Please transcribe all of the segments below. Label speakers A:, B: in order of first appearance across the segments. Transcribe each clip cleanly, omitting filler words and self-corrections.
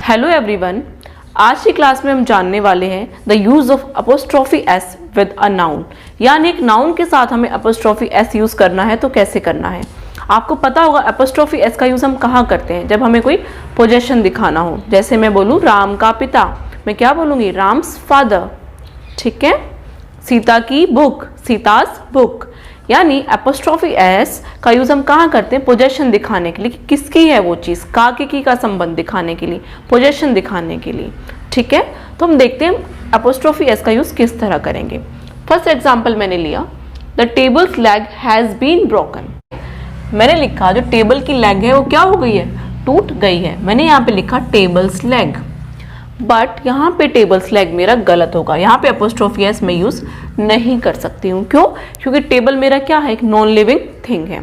A: Hello everyone, आज की class में हम जानने वाले हैं the use of apostrophe S with a noun, यानी एक नाउन के साथ हमें अपोस्ट्रोफी एस यूज करना है तो कैसे करना है। आपको पता होगा अपोस्ट्रोफी एस का यूज हम कहाँ करते हैं, जब हमें कोई पोजेशन दिखाना हो। जैसे मैं बोलूँ राम का पिता, मैं क्या बोलूँगी, राम्स फादर। ठीक है, सीता की बुक, सीतास बुक। यानी अपोस्ट्रोफी एस का यूज हम कहाँ करते हैं, पोजेशन दिखाने के लिए कि किसकी है वो चीज़, का के की का संबंध दिखाने के लिए, पोजेशन दिखाने के लिए। ठीक है, तो हम देखते हैं अपोस्ट्रोफी एस का यूज किस तरह करेंगे। फर्स्ट एग्जांपल मैंने लिया, the table's leg has been broken. मैंने लिखा जो टेबल की लेग है वो क्या हो गई है, टूट गई है। मैंने यहाँ पे लिखा टेबल्स लेग, बट यहाँ पे टेबल्स लेग मेरा गलत होगा। यहाँ पे अपोस्ट्रोफी एस मैं यूज नहीं कर सकती हूँ। क्यों? क्योंकि टेबल मेरा क्या है, एक नॉन लिविंग थिंग है।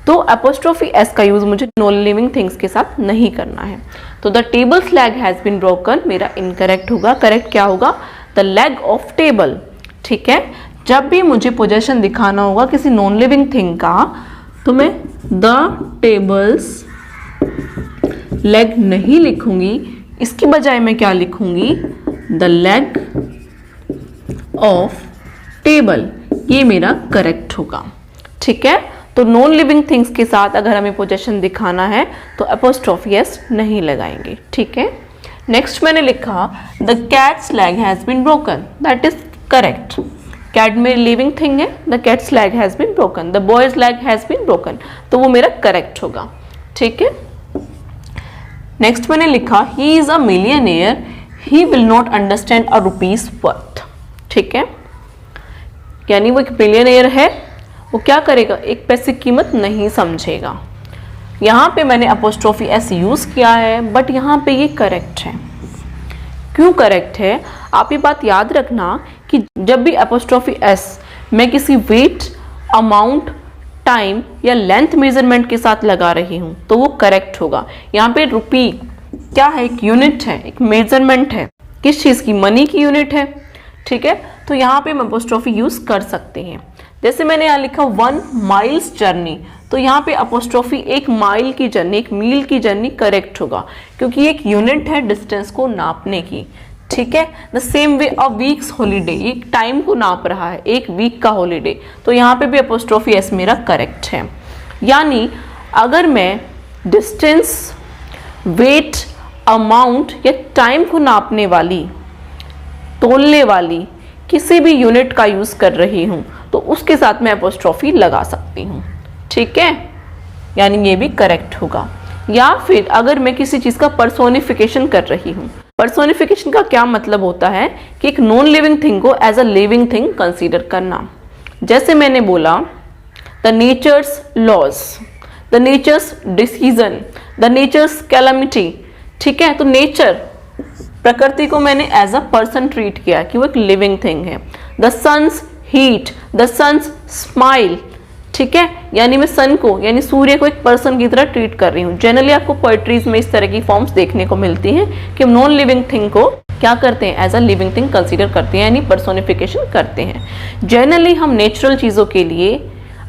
A: तो अपोस्ट्रोफी एस का यूज मुझे नॉन लिविंग थिंग्स के साथ नहीं करना है। तो the table's leg has been broken मेरा इनकरेक्ट होगा। करेक्ट क्या होगा, द लेग ऑफ टेबल। ठीक है, जब भी मुझे पोजेशन दिखाना होगा किसी नॉन लिविंग थिंग का, तो मैं द टेबल्स लेग नहीं लिखूंगी, इसकी बजाय मैं क्या लिखूंगी, द लेग ऑफ टेबल। ये मेरा करेक्ट होगा। ठीक है, तो नॉन लिविंग थिंग्स के साथ अगर हमें पोजेशन दिखाना है तो अपोस्ट्रोफी एस नहीं लगाएंगे। ठीक है, नेक्स्ट मैंने लिखा the cat's leg has been broken, that is correct. Cat मेरी लिविंग थिंग है, the cat's leg has been broken. The boy's leg has been broken, तो वो मेरा करेक्ट होगा। ठीक है, नेक्स्ट मैंने लिखा he is a millionaire, he will not understand a rupees worth. ठीक है, यानी वो एक मिलियनेयर है, वो क्या करेगा, एक पैसे की कीमत नहीं समझेगा। यहाँ पे मैंने अपोस्ट्रोफी एस यूज किया है, बट यहाँ पे ये करेक्ट है। क्यों करेक्ट है, आप ये बात याद रखना कि जब भी अपोस्ट्रोफी एस मैं किसी वेट, अमाउंट, टाइम या लेंथ मेजरमेंट के साथ लगा रही हूं तो वो करेक्ट होगा। यहाँ पे रुपी क्या है, एक यूनिट है, एक मेजरमेंट है, किस चीज की, मनी की यूनिट है। ठीक है, तो यहाँ पे हम अपोस्ट्रोफी यूज कर सकते हैं। जैसे मैंने यहाँ लिखा 1 माइल्स जर्नी, तो यहाँ पे अपोस्ट्रोफी एक माइल की जर्नी, एक मील की जर्नी करेक्ट होगा, क्योंकि एक यूनिट है डिस्टेंस को नापने की। ठीक है, the same way a week's holiday, एक टाइम को नाप रहा है, एक वीक का हॉलीडे, तो यहाँ पे भी अपोस्ट्रोफी एस मेरा करेक्ट है। यानी अगर मैं डिस्टेंस, वेट, अमाउंट या टाइम को नापने वाली, तोलने वाली किसी भी यूनिट का यूज कर रही हूं तो उसके साथ मैं अपोस्ट्रोफी लगा सकती हूं। ठीक है, यानी ये भी करेक्ट होगा। या फिर अगर मैं किसी चीज का पर्सोनिफिकेशन कर रही हूं, पर्सोनिफिकेशन का क्या मतलब होता है कि एक नॉन लिविंग थिंग को as a living thing consider करना। जैसे मैंने बोला the nature's laws, the nature's decision, the nature's calamity. ठीक है, तो नेचर, प्रकृति को मैंने एज अ पर्सन ट्रीट किया कि वो एक लिविंग थिंग है। The sun's heat, the sun's smile. ठीक है, यानी मैं सन को, यानी सूर्य को एक पर्सन की तरह ट्रीट कर रही हूँ। जनरली आपको पोएट्रीज में इस तरह की फॉर्म्स देखने को मिलती हैं कि हम नॉन लिविंग थिंग को क्या करते हैं, as a living thing consider करते हैं, यानी पर्सोनिफिकेशन करते हैं। जनरली हम नेचुरल चीज़ों के लिए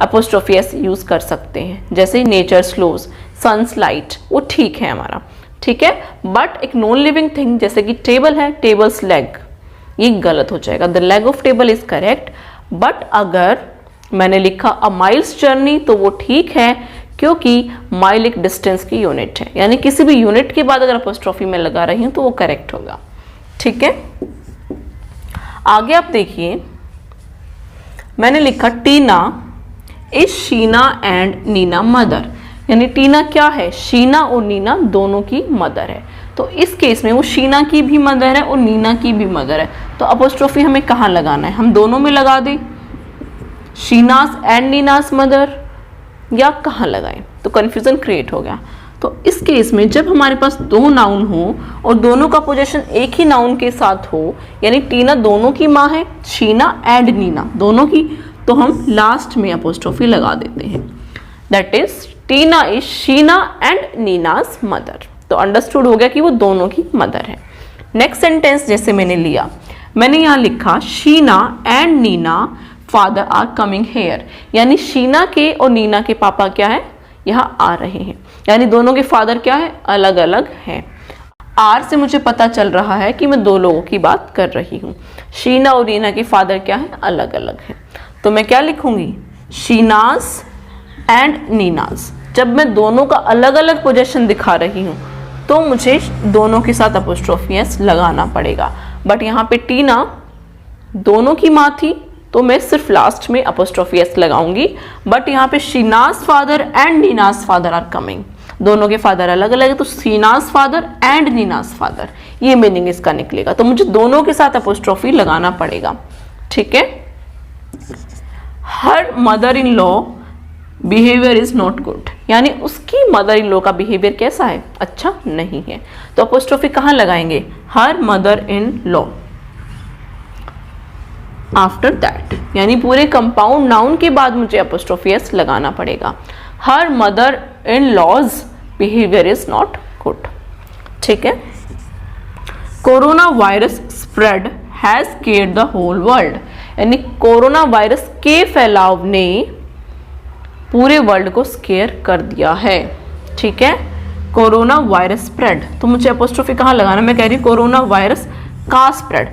A: अपोस्ट्रोफी एस यूज कर सकते हैं, जैसे नेचर्स लॉज, सन्स लाइट, वो ठीक है हमारा। ठीक है, बट एक नॉन लिविंग थिंग जैसे कि टेबल है, टेबल्स लेग, ये गलत हो जाएगा। The leg of table is correct, but अगर मैंने लिखा अ माइल्स जर्नी तो वो ठीक है, क्योंकि माइल एक डिस्टेंस की यूनिट है, यानी किसी भी यूनिट के बाद अगर अपोस्ट्रोफी में लगा रही हूं तो वो करेक्ट होगा। ठीक है, आगे आप देखिए, मैंने लिखा Tina is Sheena and Neena mother, यानी टीना क्या है, शीना और नीना दोनों की मदर है। तो इस केस में वो शीना की भी मदर है और नीना की भी मदर है, तो अपोस्ट्रोफी हमें कहाँ लगाना है, हम दोनों में लगा दें, शीनास एंड नीनास मदर, या कहाँ लगाएं, तो कंफ्यूजन क्रिएट हो गया। तो इस केस में जब हमारे पास दो नाउन हो और दोनों का पोजीशन एक ही नाउन के साथ हो, यानी टीना दोनों की माँ है, शीना एंड नीना दोनों की, तो हम लास्ट में अपोस्ट्रोफी लगा देते हैं। That is Tina is Sheena and Nina's mother. तो अंडरस्टूड हो गया कि वो दोनों की मदर है। नेक्स्ट सेंटेंस जैसे मैंने लिया, मैंने यहाँ लिखा Sheena and Neena father are coming here, यानी शीना के और नीना के पापा क्या है, यहाँ आ रहे हैं, यानी दोनों के फादर क्या है, अलग अलग हैं। आर से मुझे पता चल रहा है कि मैं दो लोगों की बात कर रही हूँ। शीना और रीना के फादर क्या है, अलग अलग हैं। तो मैं क्या लिखूंगी, शीनाज एंड नीनाज। जब मैं दोनों का अलग अलग पोजीशन दिखा रही हूँ तो मुझे दोनों के साथ अपोस्ट्रोफी एस लगाना पड़ेगा। बट यहाँ पे टीना दोनों की माँ थी तो मैं सिर्फ लास्ट में अपोस्ट्रोफी एस लगाऊंगी। बट यहाँ पे Sheena's father and Neena's father are coming, दोनों के फादर अलग अलग है, तो Sheena's father and Neena's father, ये मीनिंग इसका निकलेगा। तो मुझे दोनों के साथ अपोस्ट्रोफी लगाना पड़ेगा, ठीक है। हर mother in law behaviour is not good, यानी उसकी मदर इन लॉ का बिहेवियर कैसा है, अच्छा नहीं है। तो अपोस्ट्रोफी कहाँ लगाएंगे, हर mother in law. After that, यानी पूरे कंपाउंड नाउन के बाद मुझे अपोस्ट्रोफी एस लगाना पड़ेगा। हर mother in law's behaviour is not good, ठीक है। Corona virus spread has scared the whole world, यानी कोरोना वायरस के फैलाव ने पूरे वर्ल्ड को स्केयर कर दिया है, ठीक है। कोरोना वायरस स्प्रेड, तो मुझे अपोस्ट्रोफी कहाँ लगाना, मैं कह रही हूँ कोरोना वायरस का स्प्रेड,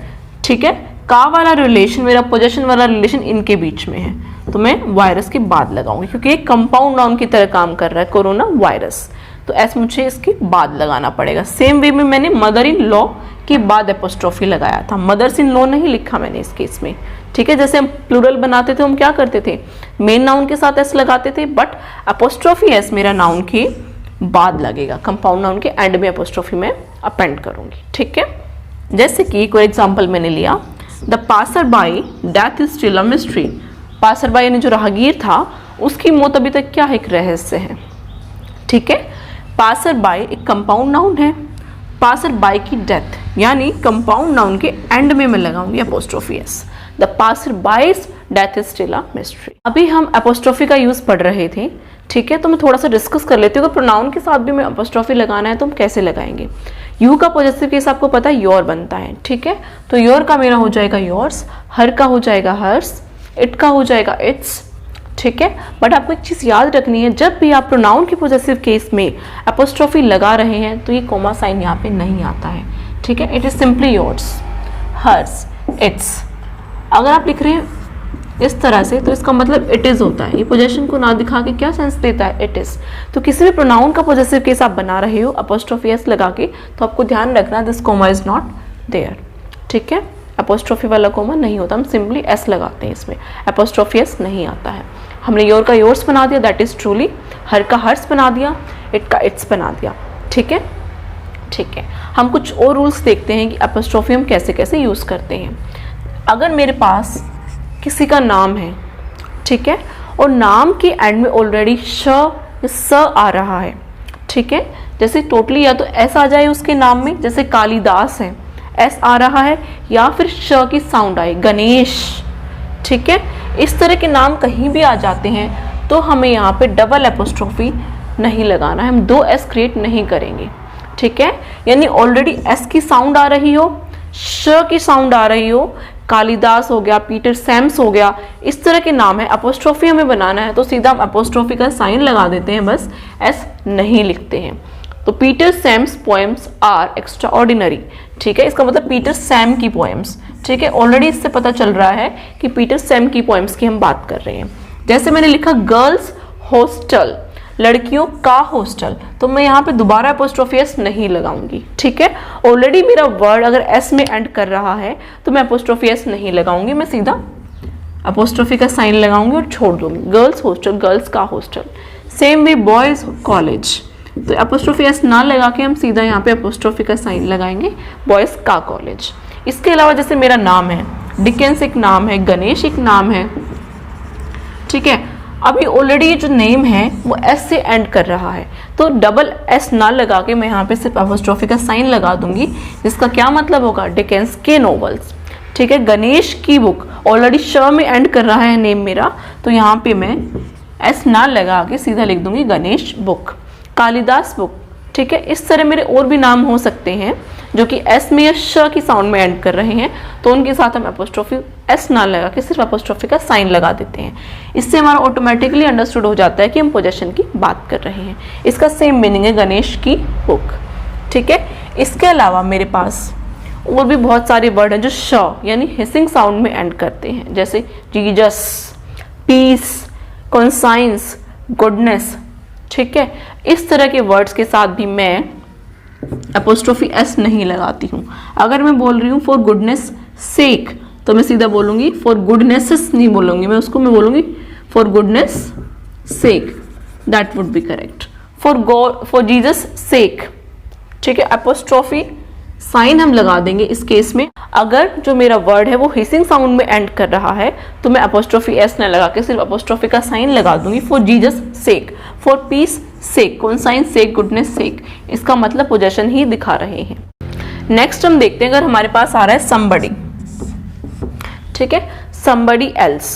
A: ठीक है। का वाला रिलेशन, मेरा पोजेशन वाला रिलेशन इनके बीच में है, तो मैं वायरस के बाद लगाऊंगी क्योंकि एक कंपाउंड नाउन की तरह काम कर रहा है कोरोना वायरस, तो एस मुझे इसके बाद लगाना पड़ेगा। सेम वे में मैंने मदर इन लॉ के बाद अपोस्ट्रोफी लगाया था, मदर्स इन लॉ नहीं लिखा मैंने इस केस में, ठीक है। जैसे हम प्लूरल बनाते थे हम क्या करते थे, मेन नाउन के साथ एस लगाते थे, बट अपोस्ट्रोफी एस मेरा नाउन के बाद लगेगा, कंपाउंड नाउन के एंड में अपोस्ट्रोफी में अपेंड करूंगी, ठीक है। जैसे कि कोई एग्जाम्पल मैंने लिया, the passer by death is still a mystery, passer by यानी जो राहगीर था उसकी मौत अभी तक क्या है, एक रहस्य है, ठीक है। पासर बाई एक कंपाउंड नाउन है, पासर बाई की डेथ यानी कंपाउंड नाउन के एंड में मैं लगाऊंगी apostrophe s. The passerby's death is still a mystery. अभी हम अपोस्ट्रोफी का यूज पढ़ रहे थे, ठीक है, तो मैं थोड़ा सा डिस्कस कर लेती हूँ। अगर प्रोनाउन के साथ भी मैं अपोस्ट्रोफी लगाना है तो हम कैसे लगाएंगे। यू का पॉजिटिव केस आपको पता है योर बनता है, ठीक है, तो योर का मेरा हो जाएगा योर्स, हर का हो जाएगा हर्स, इट का हो जाएगा इट्स, ठीक है। बट आपको एक चीज याद रखनी है, जब भी आप प्रोनाउन के पॉजिटिव केस में अपोस्ट्रोफी लगा रहे हैं तो ये कोमा साइन यहाँ पे नहीं आता है, ठीक है। It is simply yours, hers, its. अगर आप लिख रहे हैं इस तरह से तो इसका मतलब इट इज होता है, ये पोजेशन को ना दिखा के क्या सेंस देता है, इट इज। तो किसी भी प्रोनाउन का पॉजिटिव केस आप बना रहे हो अपोस्ट्रोफी एस लगा के, तो आपको ध्यान रखना this comma is not there, ठीक है। अपोस्ट्रोफी वाला कोमा नहीं होता, हम सिंपली एस लगाते हैं, इसमें अपोस्ट्रोफी एस नहीं आता है। हमने योर का योर्स बना दिया, दैट इज ट्रूली, हर का हर्स बना दिया, इट का इट्स बना दिया, ठीक है, ठीक है। हम कुछ और रूल्स देखते हैं कि अपोस्ट्रोफी हम कैसे कैसे यूज करते हैं। अगर मेरे पास किसी का नाम है, ठीक है, और नाम के एंड में ऑलरेडी स आ रहा है, ठीक है, जैसे टोटली या तो एस आ जाए उसके नाम में, जैसे कालिदास है एस आ रहा है, या फिर श की साउंड आए, गणेश, ठीक है, इस तरह के नाम कहीं भी आ जाते हैं तो हमें यहाँ पे डबल एपोस्ट्रोफी नहीं लगाना है, हम दो एस क्रिएट नहीं करेंगे, ठीक है। यानी ऑलरेडी एस की साउंड आ रही हो, श की साउंड आ रही हो, कालिदास हो गया, पीटर सैम्स हो गया, इस तरह के नाम है, अपोस्ट्रोफी हमें बनाना है तो सीधा हम अपोस्ट्रोफी का साइन लगा देते हैं, बस एस नहीं लिखते हैं। तो Peter Sam's poems are extraordinary, ठीक है, इसका मतलब पीटर सैम की पोएम्स, ठीक है। ऑलरेडी इससे पता चल रहा है कि पीटर सैम की पोएम्स की हम बात कर रहे हैं। जैसे मैंने लिखा गर्ल्स हॉस्टल, लड़कियों का हॉस्टल, तो मैं यहाँ पे दोबारा अपोस्ट्रोफी एस नहीं लगाऊंगी, ठीक है। ऑलरेडी मेरा वर्ड अगर एस में एंड कर रहा है तो मैं अपोस्ट्रोफी एस नहीं लगाऊंगी, मैं सीधा अपोस्ट्रोफी का साइन लगाऊंगी और छोड़ दूंगी, गर्ल्स हॉस्टल, गर्ल्स का हॉस्टल। सेम वे बॉयज कॉलेज, तो अपोस्ट्रोफी एस ना लगा के हम सीधा यहाँ पे अपोस्ट्रोफी का साइन लगाएंगे, बॉयज का कॉलेज। इसके अलावा जैसे मेरा नाम है, डिकेंस एक नाम है, गणेश एक नाम है, ठीक है। अभी ऑलरेडी जो नेम है वो एस से एंड कर रहा है तो डबल एस ना लगा के मैं यहाँ पे सिर्फ अपोस्ट्रोफी का साइन लगा दूंगी, जिसका क्या मतलब होगा, डिकेंस के नॉवेल्स, ठीक है। गणेश की बुक, ऑलरेडी श में एंड कर रहा है नेम मेरा, तो यहाँ पे मैं एस ना लगा के सीधा लिख दूंगी गणेश बुक, कालिदास बुक, ठीक है। इस तरह मेरे और भी नाम हो सकते हैं जो कि एस में या श की साउंड में एंड कर रहे हैं, तो उनके साथ हम अपोस्ट्रोफी एस ना लगा के सिर्फ अपोस्ट्रोफी का साइन लगा देते हैं। इससे हमारा ऑटोमेटिकली अंडरस्टूड हो जाता है कि हम पोजेशन की बात कर रहे हैं। इसका सेम मीनिंग है गणेश की बुक, ठीक है। इसके अलावा मेरे पास और भी बहुत सारे वर्ड हैं जो श यानी हिसिंग साउंड में एंड करते हैं, जैसे जीजस, पीस, कॉन्साइंस, गुडनेस, ठीक है। इस तरह के वर्ड्स के साथ भी मैं अपोस्ट्रोफी एस नहीं लगाती हूँ। अगर मैं बोल रही हूँ फॉर गुडनेस सेक, तो मैं सीधा बोलूँगी फॉर गुडनेसेस नहीं बोलूँगी, मैं बोलूँगी for goodness sake, that would be correct. For Jesus sake, ठीक है। अपोस्ट्रोफी साइन हम लगा देंगे इस केस में। अगर जो मेरा वर्ड है वो हिसिंग साउंड में एंड कर रहा है तो मैं अपोस्ट्रोफी एस न लगा के सिर्फ अपोस्ट्रोफी का साइन लगा दूंगी। For Jesus sake, for peace sake, conscience sake, goodness sake, इसका मतलब पोजेशन ही दिखा रहे हैं। नेक्स्ट हम देखते हैं, अगर हमारे पास आ रहा है somebody, ठीक है, somebody else,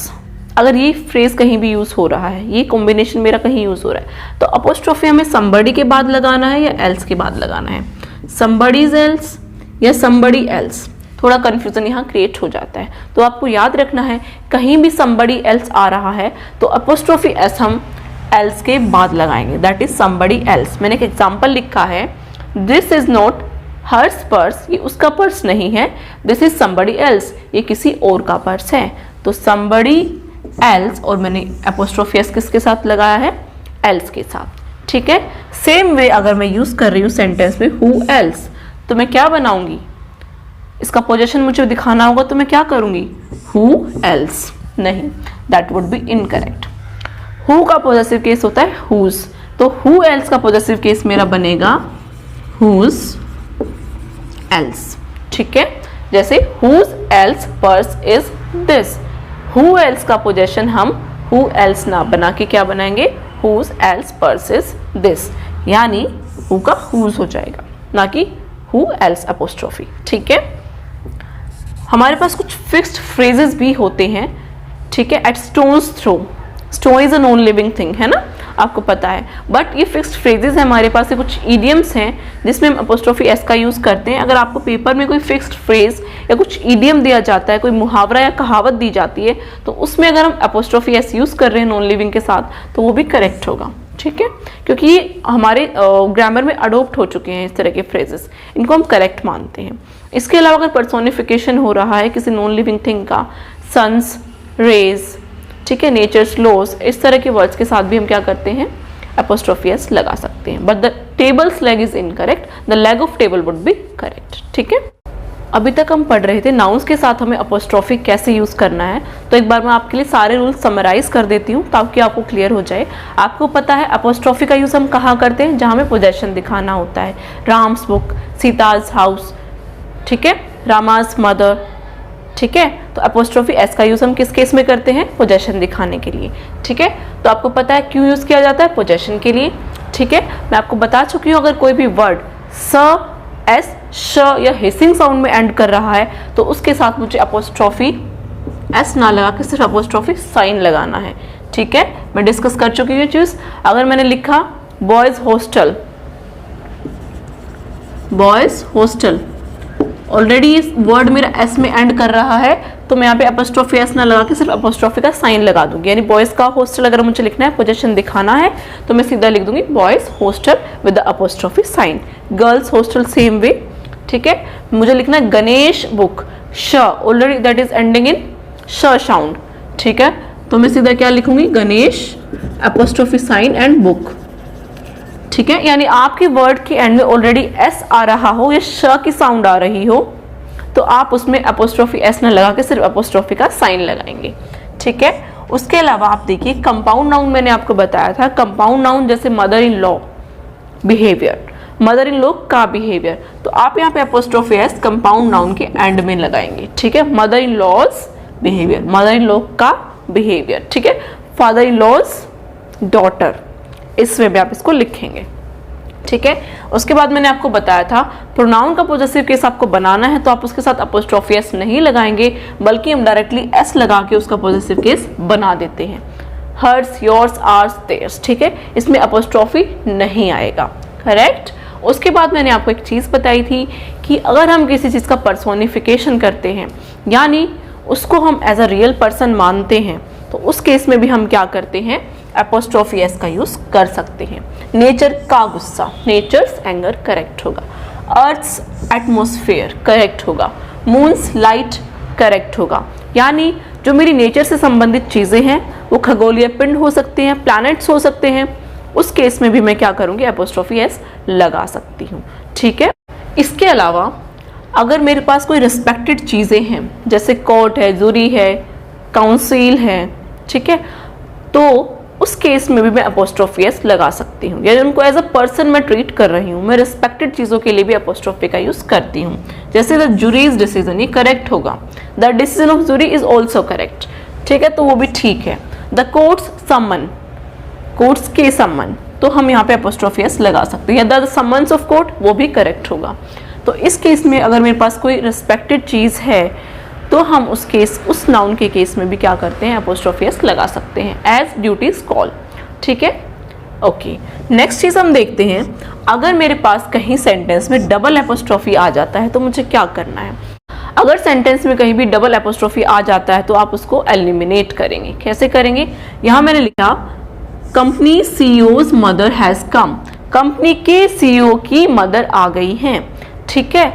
A: अगर ये फ्रेज कहीं भी यूज हो रहा है, ये कॉम्बिनेशन मेरा कहीं यूज हो रहा है, तो अपोस्ट्रोफी हमें somebody के बाद लगाना है या else के बाद लगाना है, somebody's else या somebody else। थोड़ा कंफ्यूजन यहाँ क्रिएट हो जाता है, तो आपको याद रखना है कहीं भी somebody else आ रहा है तो अपोस्ट्रोफी एस हम else के बाद लगाएंगे, दैट इज somebody else। मैंने एक एग्जाम्पल लिखा है, this is not hers purse, ये उसका पर्स नहीं है, दिस इज somebody else, ये किसी और का पर्स है। तो somebody else और मैंने अपोस्ट्रोफी एस किसके साथ लगाया है, else के साथ, ठीक है। सेम वे अगर मैं यूज कर रही हूँ सेंटेंस में who else, तो मैं क्या बनाऊंगी, इसका पोजीशन मुझे दिखाना होगा, तो मैं क्या करूंगी who else, नहीं, that would be incorrect. who का पॉजेसिव केस होता है whose, तो who else का पॉजेसिव केस मेरा बनेगा whose else, ठीक है। जैसे whose else purse is this, who else का पोजेशन हम who else ना बना के क्या बनाएंगे, whose else purse is this, यानी who का whose हो जाएगा, ना कि who else अपोस्ट्रोफी, ठीक है। हमारे पास कुछ फिक्स्ड फ्रेजेस भी होते हैं, ठीक है। At stone's throw, stone is a non living thing, है ना, आपको पता है, बट ये फिक्स्ड फ्रेजेस है हमारे पास, ये कुछ इडियम्स हैं जिसमें हम अपोस्ट्रोफी एस का यूज करते हैं। अगर आपको पेपर में कोई फिक्स्ड फ्रेज या कुछ इडियम दिया जाता है, कोई मुहावरा या कहावत दी जाती है, तो उसमें अगर हम अपोस्ट्रोफी एस यूज कर रहे हैं नॉन लिविंग के साथ, तो वो भी करेक्ट होगा, ठीक है, क्योंकि ये हमारे ग्रामर में अडोप्ट हो चुके हैं इस तरह के फ्रेजेस, इनको हम करेक्ट मानते हैं। इसके अलावा अगर पर्सोनिफिकेशन हो रहा है किसी नॉन लिविंग थिंग का, सन्स, रेज, ठीक है, नेचर्स लॉज, इस तरह के वर्ड्स के साथ भी हम क्या करते हैं, अपोस्ट्रोफी एस लगा सकते हैं। But the table's leg is incorrect, the leg of table would be correct, ठीक है। अभी तक हम पढ़ रहे थे नाउन्स के साथ हमें अपोस्ट्रोफी कैसे यूज करना है, तो एक बार मैं आपके लिए सारे रूल्स समराइज कर देती हूँ ताकि आपको क्लियर हो जाए। आपको पता है अपोस्ट्रोफी का यूज हम कहाँ करते हैं, जहाँ हमें पोजेशन दिखाना होता है, राम्स बुक, सीताज हाउस, ठीक है, रामाज मदर, ठीक है। तो अपोस्ट्रोफी एस का यूज हम किस केस में करते हैं, पोजेशन दिखाने के लिए, ठीक है। तो आपको पता है क्यों यूज किया जाता है, पोजेशन के लिए, ठीक है। मैं आपको बता चुकी हूँ, अगर कोई भी वर्ड स, एस, श या हिसिंग साउंड में एंड कर रहा है तो उसके साथ मुझे अपोस्ट्रोफी एस ना लगा के सिर्फ अपोस्ट्रोफी साइन लगाना है, ठीक है। मैं डिस्कस कर चुकी हूँ चीज। अगर मैंने लिखा boys hostel, boys hostel, already इस वर्ड मेरा एस में एंड कर रहा है, तो मैं यहाँ पे अपोस्ट्रोफी एस ना लगा के सिर्फ अपोस्ट्रोफी का साइन लगा दूंगी, यानी बॉयज का हॉस्टल अगर मुझे लिखना है, पोजीशन दिखाना है, तो मैं सीधा लिख दूंगी boys' hostel with the apostrophe sign. Girls' hostel same way, ठीक है। मुझे लिखना है Ganesh book, sh, already that is ending in sh sound, ठीक है, तो मैं सीधा क्या लिखूंगी, Ganesh apostrophe sign and book, ठीक है। यानी आपके वर्ड के एंड में ऑलरेडी एस आ रहा हो या श की साउंड आ रही हो, तो आप उसमें अपोस्ट्रोफी एस न लगा के सिर्फ अपोस्ट्रोफी का साइन लगाएंगे, ठीक है। उसके अलावा आप देखिए कंपाउंड नाउन मैंने आपको बताया था, कंपाउंड नाउन जैसे mother in law, behaviour, mother in law का बिहेवियर, तो आप यहाँ पे अपोस्ट्रोफी एस कंपाउंड नाउन के एंड में लगाएंगे, ठीक है। Mother in law's behaviour, mother in law का बिहेवियर, ठीक है। फादर इन लॉज डॉटर, इस वे में आप इसको लिखेंगे, ठीक है। उसके बाद मैंने आपको बताया था प्रोनाउन का पॉजेसिव केस आपको बनाना है तो आप उसके साथ अपोस्ट्रोफी एस नहीं लगाएंगे, बल्कि हम डायरेक्टली एस लगा के उसका पॉजेसिव केस बना देते हैं। हर्स, योर्स, आर्स, देयर्स, ठीक है, इसमें अपोस्ट्रोफी नहीं आएगा, करेक्ट। उसके बाद मैंने आपको एक चीज़ बताई थी कि अगर हम किसी चीज़ का पर्सोनिफिकेशन करते हैं, यानी उसको हम एज अ रियल पर्सन मानते हैं, तो उस केस में भी हम क्या करते हैं, अपोस्ट्रोफी एस का यूज कर सकते हैं। नेचर का गुस्सा, नेचर्स एंगर करेक्ट होगा। अर्थ्स एटमॉस्फेयर करेक्ट होगा, मून्स लाइट करेक्ट होगा। यानी जो मेरी नेचर से संबंधित चीज़ें हैं वो खगोलीय पिंड हो सकते हैं, प्लैनेट्स हो सकते हैं, उस केस में भी मैं क्या करूँगी, एपोस्ट्रोफी एस लगा सकती हूँ। ठीक है। इसके अलावा अगर मेरे पास कोई रिस्पेक्टेड चीज़ें हैं जैसे कोर्ट है, जूरी है, काउंसिल है, ठीक है, तो उस केस में भी मैं एपोस्ट्रोफी एस लगा सकती हूँ। यानी उनको एज अ पर्सन मैं ट्रीट कर रही हूँ, मैं रिस्पेक्टेड चीज़ों के लिए भी एपोस्ट्रोफी का यूज़ करती हूँ। जैसे द जूरीज डिसीजन, ये करेक्ट होगा। The decision of jury is also correct, ठीक है, तो वो भी ठीक है। द कोर्ट्स समन, कोर्ट्स के समन, तो हम यहाँ पे एपोस्ट्रोफी एस लगा सकते हैं। या द समन्स ऑफ कोर्ट, वो भी करेक्ट होगा। तो इस केस में अगर मेरे पास कोई रिस्पेक्टेड चीज़ है तो हम उस नाउन के केस में भी क्या करते हैं, एपोस्ट्रोफी एस लगा सकते हैं एज ड्यूटीज कॉल। ठीक है, ओके। नेक्स्ट चीज़ हम देखते हैं, अगर मेरे पास कहीं सेंटेंस में डबल एपोस्ट्रोफी आ जाता है तो मुझे क्या करना है। अगर सेंटेंस में कहीं भी डबल एपोस्ट्रोफी आ जाता है तो आप उसको एलिमिनेट करेंगे। कैसे करेंगे, यहाँ मैंने लिखा company CEOs mother has come, company के सीईओ की मदर आ गई हैं। ठीक है,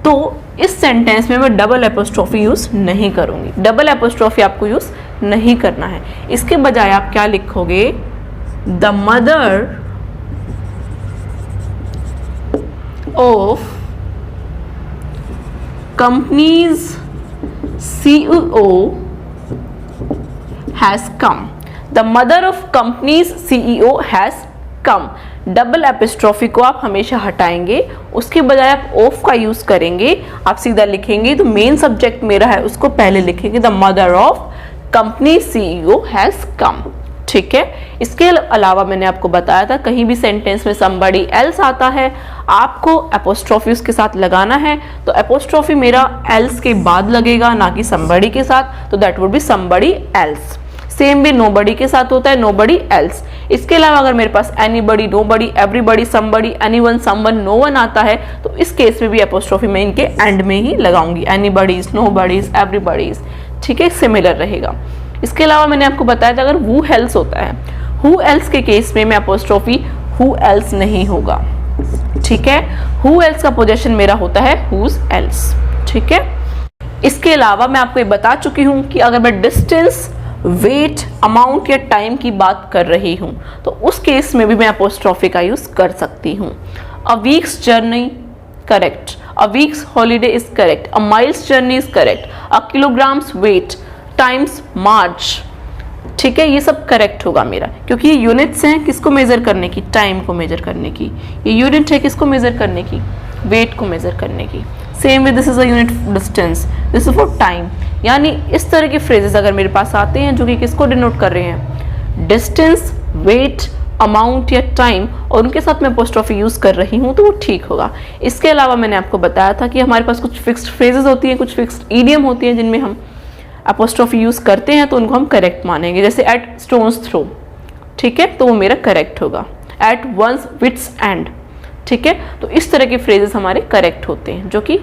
A: तो इस सेंटेंस में मैं डबल एपोस्ट्रोफी यूज नहीं करूंगी। डबल एपोस्ट्रोफी आपको यूज नहीं करना है। इसके बजाय आप क्या लिखोगे, the mother of company's CEO has come, the mother of company's CEO has come. Double apostrophe को आप हमेशा हटाएंगे, उसके बजाय आप ऑफ का यूज करेंगे। आप सीधा लिखेंगे तो मेन सब्जेक्ट मेरा है उसको पहले लिखेंगे, the mother of company CEO has कम। ठीक है, इसके अलावा मैंने आपको बताया था कहीं भी सेंटेंस में somebody else आता है आपको एपोस्ट्रोफी उसके साथ लगाना है, तो एपोस्ट्रोफी मेरा else के बाद लगेगा, ना कि somebody के साथ, तो that would B somebody else। Same भी नोबडी के साथ होता है, नोबडी एल्स। इसके अलावा अगर मेरे पास anybody, nobody, everybody, somebody, anyone, someone, no one आता है तो इस केस में भी एपोस्ट्रोफी मैं इनके एंड में ही लगाऊंगी, एनीबडीज, नोबडीज, एवरीबडीज। ठीक है, सिमिलर रहेगा। इसके अलावा मैंने आपको बताया था अगर हु एल्स होता है, हु एल्स के केस में मैं एपोस्ट्रोफी हु एल्स नहीं होगा। ठीक है, हु एल्स का पोजीशन मेरा होता है हुज एल्स। ठीक है, इसके अलावा मैं आपको ये बता चुकी हूं कि अगर मैं डिस्टेंस, वेट, अमाउंट या टाइम की बात कर रही हूं तो उस केस में भी मैं एपोस्ट्रोफी का यूज कर सकती हूं। A week's journey correct, a week's holiday is correct, a mile's journey is correct, a kilogram's weight, time's march. ठीक है, ये सब करेक्ट होगा मेरा, क्योंकि ये यूनिट्स हैं किसको मेजर करने की, टाइम को मेजर करने की। ये यूनिट है किसको मेजर करने की, वेट को मेजर करने की। Same way this is a unit distance, this is for time. यानी इस तरह के फ्रेजेस अगर मेरे पास आते हैं जो कि किसको डिनोट कर रहे हैं, डिस्टेंस, वेट, अमाउंट या टाइम, और उनके साथ मैं एपोस्ट्रोफी यूज कर रही हूँ तो वो ठीक होगा। इसके अलावा मैंने आपको बताया था कि हमारे पास कुछ फिक्स्ड फ्रेजेस होती हैं, कुछ फिक्स्ड ईडियम होती हैं जिनमें हम एपोस्ट्रोफी यूज करते हैं तो उनको हम करेक्ट मानेंगे। जैसे एट स्टोन्स थ्रो, ठीक है, तो वो मेरा करेक्ट होगा। एट वंस विट्स एंड, ठीक है, तो इस तरह के फ्रेजेस हमारे करेक्ट होते हैं जो कि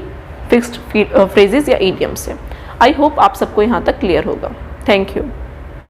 A: फिक्स्ड फ्रेजेस या ईडियम्स है। आई होप आप सबको यहाँ तक क्लियर होगा। Thank you.